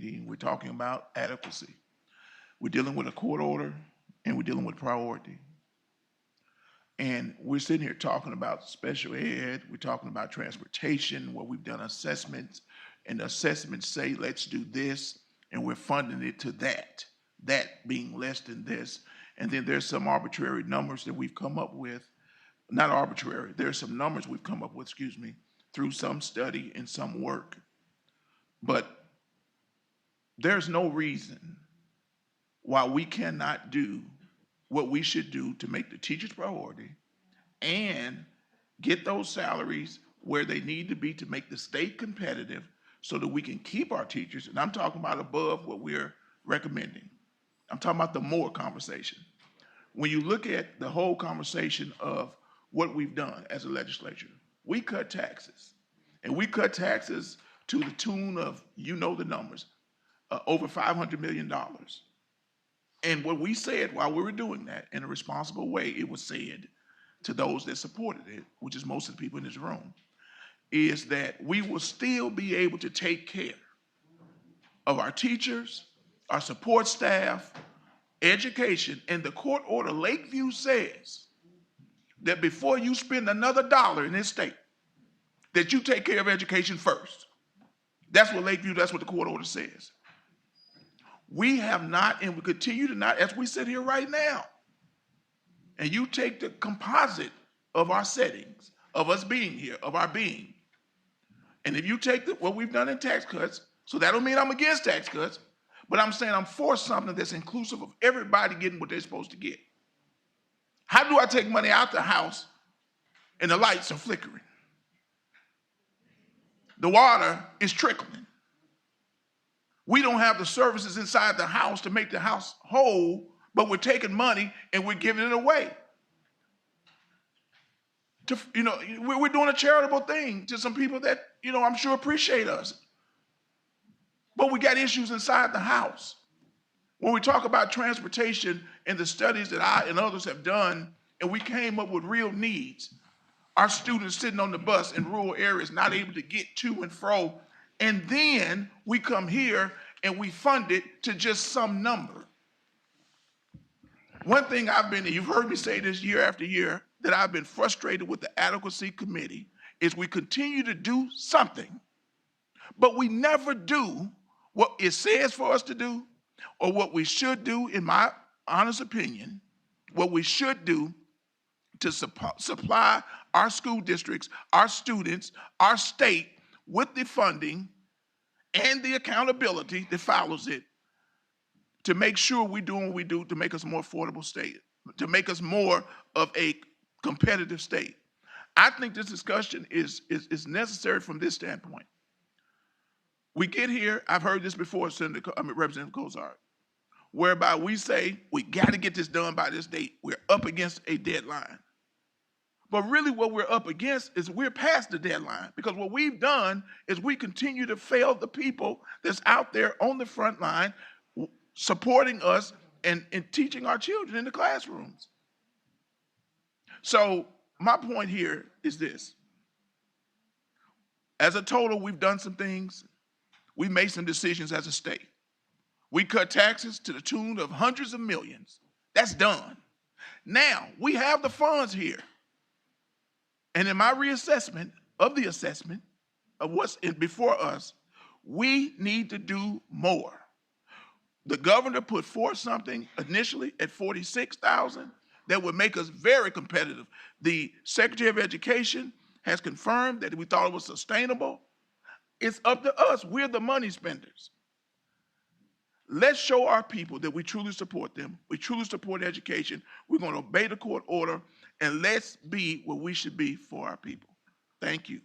committee, and we're talking about adequacy. We're dealing with a court order, and we're dealing with priority. And we're sitting here talking about special ed, we're talking about transportation, where we've done assessments, and the assessments say, let's do this, and we're funding it to that being less than this. And then there's some arbitrary numbers that we've come up with, not arbitrary, there's some numbers we've come up with, through some study and some work. But there's no reason why we cannot do what we should do to make the teachers priority and get those salaries where they need to be to make the state competitive so that we can keep our teachers. And I'm talking about above what we're recommending. I'm talking about the more conversation. When you look at the whole conversation of what we've done as a legislature, we cut taxes. And we cut taxes to the tune of, you know the numbers, over $500 million. And what we said while we were doing that in a responsible way, it was said to those that supported it, which is most of the people in this room, is that we will still be able to take care of our teachers, our support staff, education. And the court order Lakeview says that before you spend another dollar in this state, that you take care of education first. That's what the court order says. We have not, and we continue to not, as we sit here right now. And you take the composite of our settings, of us being here, of our being. And if you take what we've done in tax cuts, so that don't mean I'm against tax cuts, but I'm saying I'm for something that's inclusive of everybody getting what they're supposed to get. How do I take money out the house and the lights are flickering? The water is trickling. We don't have the services inside the house to make the house whole, but we're taking money and we're giving it away. We're doing a charitable thing to some people that, I'm sure appreciate us. But we got issues inside the house. When we talk about transportation and the studies that I and others have done, and we came up with real needs, our students sitting on the bus in rural areas not able to get to and fro, and then we come here and we fund it to just some number. One thing you've heard me say this year after year, that I've been frustrated with the adequacy committee is we continue to do something, but we never do what it says for us to do, or what we should do, in my honest opinion, what we should do to supply our school districts, our students, our state with the funding and the accountability that follows it to make sure we're doing what we do to make us a more affordable state, to make us more of a competitive state. I think this discussion is necessary from this standpoint. We get here, I've heard this before, Representative Cozart, whereby we say we got to get this done by this date. We're up against a deadline. But really what we're up against is we're past the deadline, because what we've done is we continue to fail the people that's out there on the front line supporting us and teaching our children in the classrooms. So my point here is this. As a total, we've done some things. We made some decisions as a state. We cut taxes to the tune of hundreds of millions. That's done. Now, we have the funds here. And in my reassessment of the assessment of what's before us, we need to do more. The governor put forth something initially at $46,000 that would make us very competitive. The Secretary of Education has confirmed that we thought it was sustainable. It's up to us. We're the money spenders. Let's show our people that we truly support them. We truly support education. We're going to obey the court order, and let's be what we should be for our people. Thank you.